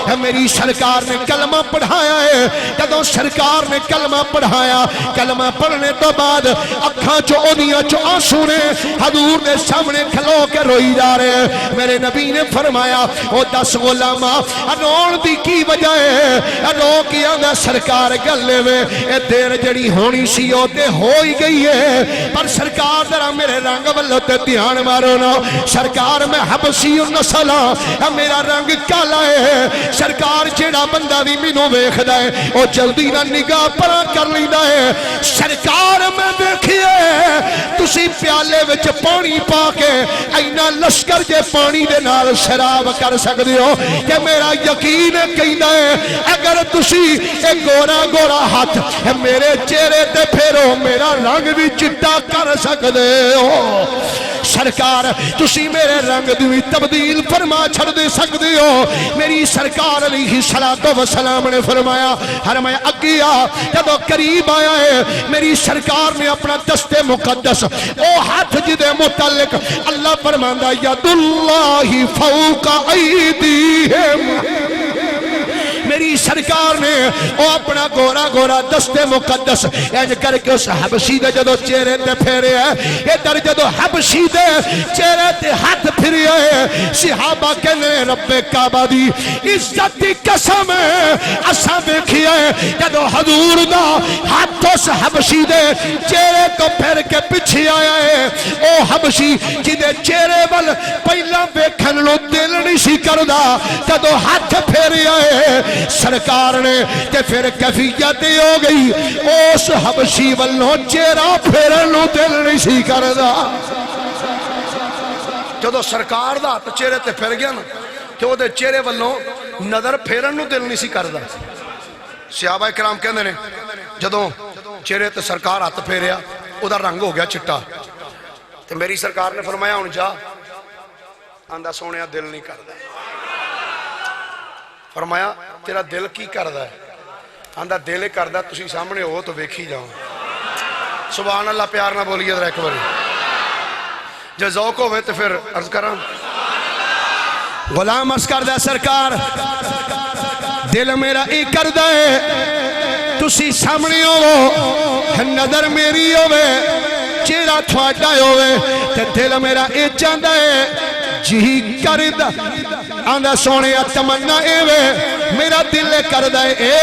S1: اے میری سرکار نے کلمہ پڑھایا ہے، جدو سرکار نے کلمہ پڑھایا، کلمہ پڑھنے تو بعد اکھاں چو اودیاں چو آنسو نے حضور نے سامنے کھلو کے روئی جا رہے۔ میرے نبی نے فرمایا او 10 غلامہ رون دی کی وجہ ہے؟ رو کیا گا سرکار گلے میں اے دیر جڑی ہونی سی ہوتے ہوئی گئی ہے، پر سرکار ذرا میرے رنگ والوں تے دھیان مارو نا، سرکار میں حبشی نسل ہاں، میرا رنگ کالا ہے، سرکار جیڑا بندہ بھی مینوں ویکھدا ہے او جلدی نہ نگاہ پرا کر لیندا ہے۔ سرکار میں دیکھیے تسی پیالے وچ پانی پا کے اینا لشکر جے پانی دے نال شراب کر سکدے ہو کہ میرا یقین کہندا ہے اگر تسی اے گورا گورا ہاتھ میرے چہرے تے پھیرو میرا رنگ بھی چٹا کر سکدے ہو۔
S2: سرکار تسی میرے رنگ دی تبدیل فرما چھڑ دے سکتے ہو. میری سرکار علیہ الصلوۃ والسلام نے فرمایا فرمایا اگیا جدو قریب آیا ہے میری سرکار نے اپنا دست مقدس او ہاتھ جدے متعلق اللہ فرماندا ید اللہ فوق ایدیہم. میری سرکار نے وہ اپنا گورا گورا دست مقدس انج کر کے اس حبشی دے جدو چہرے تے پھیرے ہے ادھر جدو حبشی دے چہرے تے ہاتھ پھرے ہے صحابہ کہنے رب کعبہ دی عزت دی قسم اساں ویکھیا ہے جدو حضور دا ہاتھ اس حبشی دے چہرے تو پھر کے پیچھے آیا ہے او حبشی جدے چہرے ول پہلا ویکھن نو دل نہیں سی کردا جدو ہاتھ پھیریا ہے سرکار نے تے پھر کیفیت ہو گئی اس حبشی والوں چہرہ پھیرن نو دل نہیں سی کردا.
S1: جدو سرکار دا ہاتھ چہرے تے پھر گیا نا تے او دے چہرے والوں نظر پھیرن نو دل نہیں سی کردا. صحابہ کرام کہندے نے جدو چہرے تے سرکار ہاتھ پھیریا او دا رنگ ہو گیا چٹا تے میری سرکار نے فرمایا ہن جا آندا سونیا دل نہیں کردا. فرمایا تیرا دل کی کردا ہے؟ آندا دل کردا تسی سامنے ہو تو ویکھی جاؤ. سبحان اللہ پیار نہ بولیے ذرا ایک باری جو ذوق ہوئے تو پھر عرض کراں
S2: غلام عرض کردہ سرکار دل میرا ای کردہ ہے تسی سامنے ہو نظر میری ہوئے چہرہ تھوڑا ہوئے تے دل میرا ای چاندہ ہے جی کردہ آندہ سونے تمنا اے وے میرا دل کردہ اے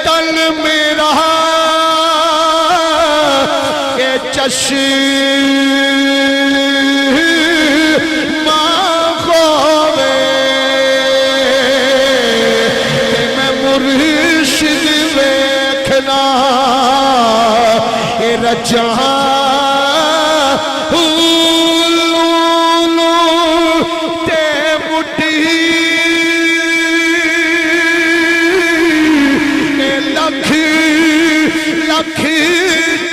S2: تن میرا اے چشم خووے تے میں مرشد ویکھنا اے رجاں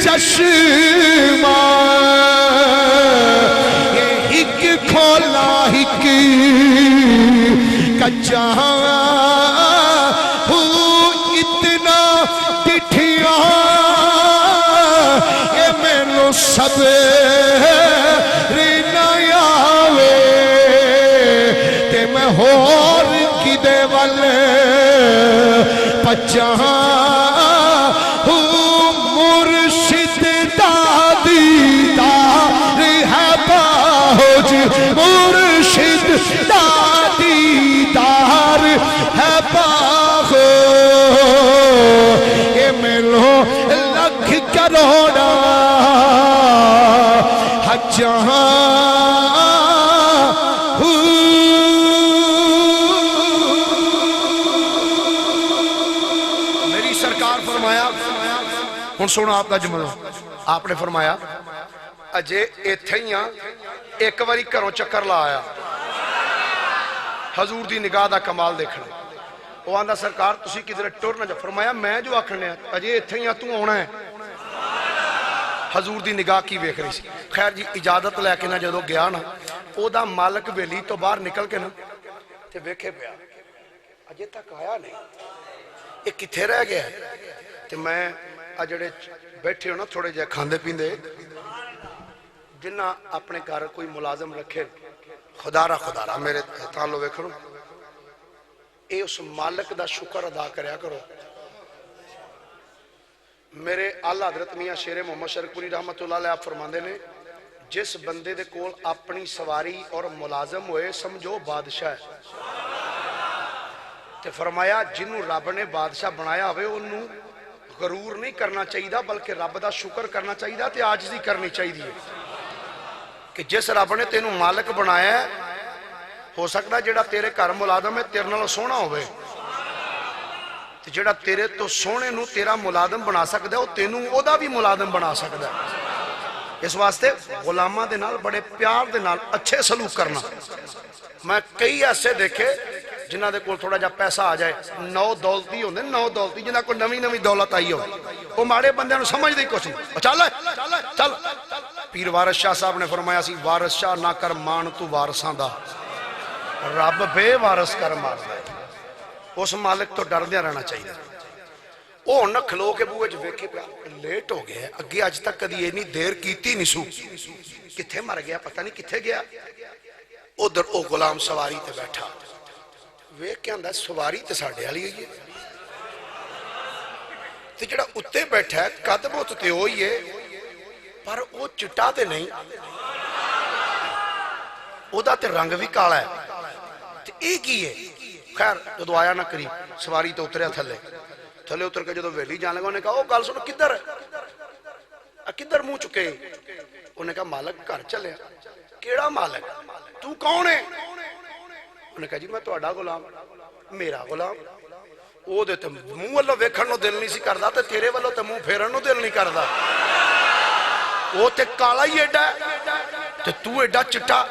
S2: چشمہ یہ ہک کھولا ہک کچا اتنا ڈٹھیا یہ مینو سب رینایا وے تے میں ہور کدے والے پچا مرشد دادی دار ہے باغو یہ ملو لکھ کروڑا جہاں
S1: میری سرکار فرمایا ہن سنو آپ کا جملہ آپ نے فرمایا اجے ایتھے ہی ایک باری گھروں چکر لا آیا حضور دی نگاہ دا کمال دیکھنا وہ آندا سرکار تسی کدھر ٹر نہ جا. فرمایا میں جو آکھنے اجے ایتھے ہی تو آنا ہے. حضور دی نگاہ کی ویکھ رہی سی. خیر جی اجازت لے کے نہ جدو گیا نا او دا مالک ویلی تو باہر نکل کے نا تے ویکھے پیا اجے تک آیا نہیں یہ کتھے رہ گیا تے میں جڑے بیٹھے ہو نا تھوڑے جے کھاندے پیندے جنہ اپنے گھر کوئی ملازم رکھے خدا را میرے تعلق ویکھو اے اس مالک دا شکر ادا کریا کرو. میرے اعلیٰ حضرت میاں شیر محمد شرک پوری رحمت اللہ علیہ آپ فرماندے نے جس بندے دے کول اپنی سواری اور ملازم ہوئے سمجھو بادشاہ ہے. تے فرمایا جنہوں رب نے بادشاہ بنایا ہوئے انہوں غرور نہیں کرنا چاہیے بلکہ رب دا شکر کرنا چاہیے تے عاجزی کرنی چاہیے کہ جس رب نے تینوں مالک بنایا ہے ہو سکتا جڑا تیرے گھر ملازم ہے تیرے نال سونا ہوئے تے جڑا تیرے تو سونے نو تیرا ملازم بنا سکتا ہے وہ تینوں او دا بھی ملازم بنا سکتا ہے. اس واسطے غلامہ دے نال بڑے پیار دے نال اچھے سلوک کرنا. میں کئی ایسے دیکھے جنہ دے کول تھوڑا جا پیسہ آ جائے نو دولتی ہوندے نو دولتی جنہ کو نوی دولت آئی ہو وہ ماڑے بندے نو سمجھ دی کچھ نہیں چل پیر وارث شاہ صاحب نے فرمایا سی وارث شاہ نہ کر مان تو وارثاں دا رب بے وارث کر ماردا ہے اس مالک تو ڈردیاں رہنا چاہیے وہ نہ کھلو کے بوئے جو ویکھے پیا لیٹ ہو گیا اگے اج تک کدی اتنی دیر کیتی نہیں سو کتھے مر گیا پتہ نہیں کتھے گیا ادھر او غلام سواری تے بیٹھا ویکھ کے آندا سواری تے ساڈے والی ہوئی ہے تے جڑا اتے بیٹھا ہے قد بہت تے ہوئی ہے پر وہ چٹا تے نہیں او دا تے رنگ بھی کالا ہے تے ایک ہی ہے خیر جدو آیا نہ قریب سواری تے اتریا تھلے اتر کے جدو ویلی جان لگا انہیں کہا او گل سنو کدھر کدھر منہ چکے انہیں کہا مالک گھر چلے کیڑا مالک تو کون ہے انہیں کہا جی میں تہاڈا غلام میرا غلام او دے تے منہ والو ویکھن نو دل نہیں سی کردا تے تیرے والو تے منہ پھیرن نو دل نہیں کردا او تے کالا ہی ایڈا تے تو ایڈا چٹا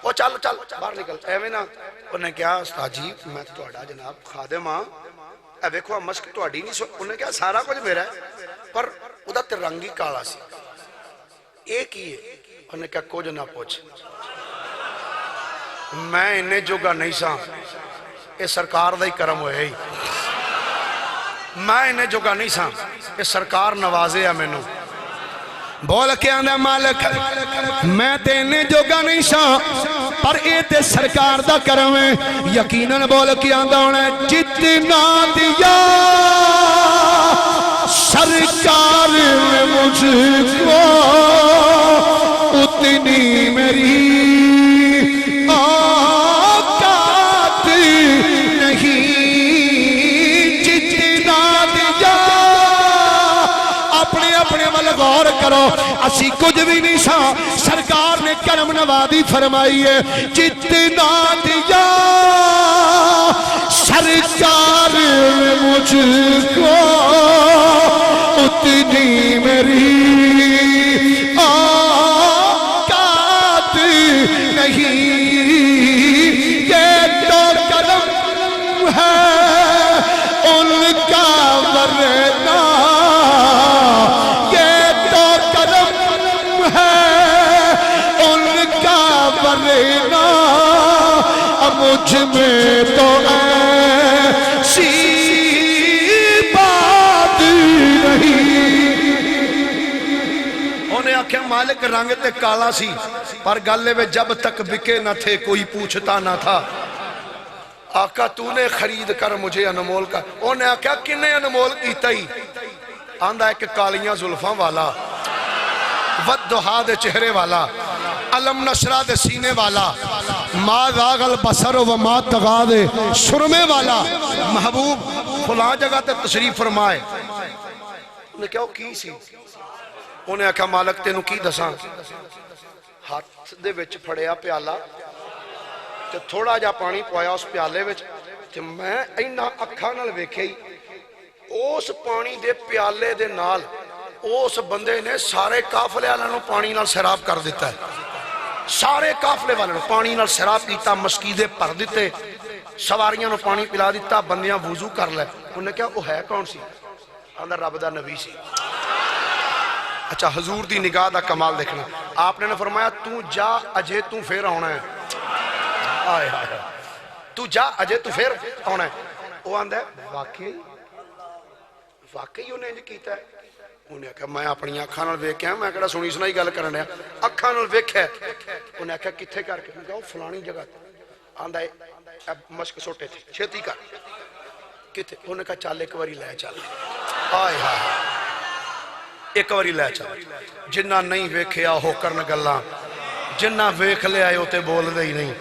S1: او چل باہر نکل ایویں نہ انہیں کہا استاد جی میں تہاڈا جناب خادم ہاں اے ویکھو مشق تہاڈی نہیں انہیں کہا سارا کچھ میرا ہے پر او دا تے رنگ ہی کالا سی ایک ہی ہے انہیں کہا کچھ نہ پوچھ میں انہیں جوگا نہیں سا یہ سرکار دا ہی کرم ہوئے ہی میں انہیں جوگا نہیں سا یہ سرکار نوازے ہے میں نو
S2: بول کے آندہ مالک میں دینے جوگا نہیں سا پر اے تے سرکار دا کرم ہے یقیناً بول کے آندہ انہیں جتنا دیا سرکار نے مجھ کو اتنی میری آقات نہیں جتنا دیا اپنے اپنے مل غور کرو اسی کچھ بھی نہیں سا سرکار نے کرم نوازی فرمائی ہے جتنا دیا سرکار نے مجھ کو اتنی میری آقات نہیں یہ تو کرم ہے ان کا ورنہ یہ تو کرم ہے ان کا ورنہ اب مجھ میں تو ایسی بات نہیں
S1: انہیں آکھیا مالک رنگ تے کالا سی پر گلے میں جب تک بکے نہ تھے کوئی پوچھتا نہ تھا آقا تو نے خرید کر مجھے انمول کر انہیں آکھیا کنے انمول کیتا ہی آندہ ہے کہ کالیاں زلفاں والا ودہا دے چہرے والا علم نشرہ دے سینے والا ما ذاغ البصر و ما تغا دے سرمے والا محبوب فلاں جگہ تے تشریف فرمائے انہیں کہا وہ کی سی انہیں آکھا مالک تینوں کی دساں ہاتھ دے وچ پھڑیا پیالہ تے تھوڑا جا پانی پوایا اس پیالے وچ تے میں اینا اکھاں نال ویکھے ہی اس پانی دے پیالے دے نال اس بندے نے سارے قافلے والوں نو پانی نال سیراب کر دیتا ہے سارے قافلے والوں پانی نال سیراب کیتا مسکیدے پر دیتے سواریاں نو پانی پلا دیتا بندیاں وضو کر لے انہوں نے کہا وہ ہے کون سی اندر رب دا نبی سی اچھا حضور دی نگاہ دا کمال دیکھنا آپ نے فرمایا تو جا اجے تو پھر آنا ہے آئے آئے تو جا اجے تو پھر آنا ہے وہ آندہ ہے واقعی انہیں جو کیتا ہے انہیں کہا میں اپنی آنکھاں نال ویکھیا ہے میں کہا سنی سنائی گل کرنے ہیں آنکھاں نال ویکھیا ہے انہیں کہا کتھے کر کے انہیں کہا وہ فلانی جگہ آندہ ہے اب مشک سوٹے تھے چھتی کر کتھے انہیں کہا چال ایک واری لے چال آئے آئے ایک واری لے چال جنہ نہیں ویکھیا ہو کرن گلاں جنہ ویکھ لے آئے ہوتے بول دے ہی نہیں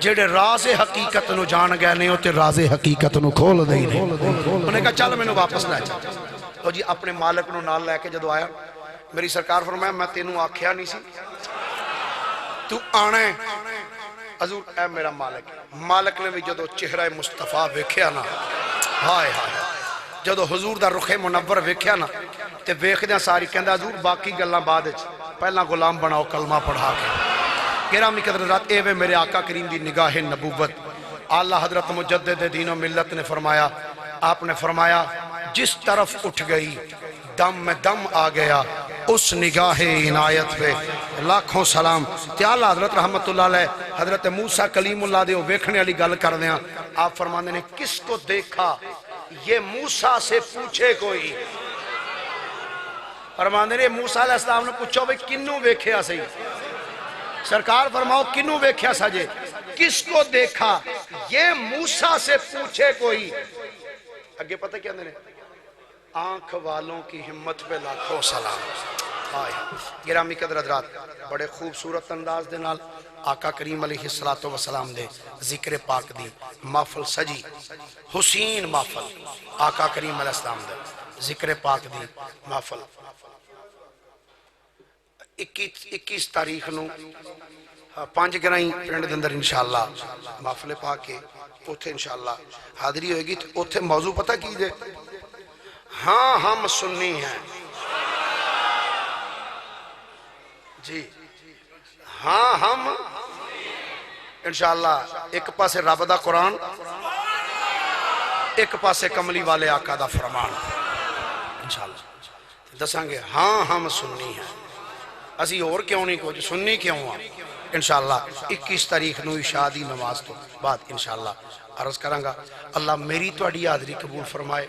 S1: جیڑے راز حقیقت نو جان گئے نہیں ہوتے راز حقیقت نو کھول دے ہی نہیں انہیں کہا چل میں نو واپس لے چال تو جی اپنے مالک نو نال لے کے جدو آیا میری سرکار فرمایا میں تینوں آکھیا نہیں سی تو آنا ہے حضور اے میرا مالک نے بھی جدو چہرہ مصطفیٰ ویکھیا نا ہائے ہائے جدو حضور دا رخ منور ویکھیا نا تے ویکھ دیا ساری کہندہ حضور باقی گلاں بعد پہلا غلام بناؤ کلمہ پڑھا کے گرامی قدرات اے وے میرے آقا کریم دی نگاہ نبوت اعلیٰ حضرت مجدد دین و ملت نے فرمایا آپ نے فرمایا جس طرف اٹھ گئی دم میں دم آ گیا اس نگاہ عنایت پہ لاکھوں سلام تے اعلیٰ حضرت رحمت اللہ علیہ حضرت موسیٰ کلیم اللہ دے ویکھنے والی گل کر دیاں آپ فرماندے نے کس کو دیکھا یہ موسیٰ سے پوچھے کوئی فرماندے نے موسیٰ علیہ السلام نے پوچھو بھئی کنوں ویکھیا سی سرکار فرماؤ کنوں ویکھیا سجے کس کو دیکھا یہ موسیٰ سے پوچھے کوئی اگے پتہ کیا اندر آنکھ والوں کی ہمت پہ لاکھوں سلام آئے گرامی قدر حضرات بڑے خوبصورت انداز دے نال آقا کریم علیہ السلام دے ذکر پاک دی محفل سجی حسین محفل آقا کریم علیہ السلام دے ذکر پاک دی محفل 21 تاریخ نو 5 گرائیں پرنڈ دے اندر انشاءاللہ محفل پاک کے اوتھے انشاءاللہ حاضری ہوئے گی اوتھے موضوع پتہ کیجئے ہاں ہم سنی ہیں جی ہاں ہم انشاءاللہ ایک پاسے رب دا قرآن ایک پاسے کملی والے آقا دا فرمان انشاءاللہ دساں گے ہاں ہم سنی ہیں اسی اور کیوں نہیں کچھ سنی کیوں ہیں انشاءاللہ 21 تاریخ نو عشاء دی نماز تو بعد انشاءاللہ عرض کرانگا اللہ میری تو اڈی حاضری قبول فرمائے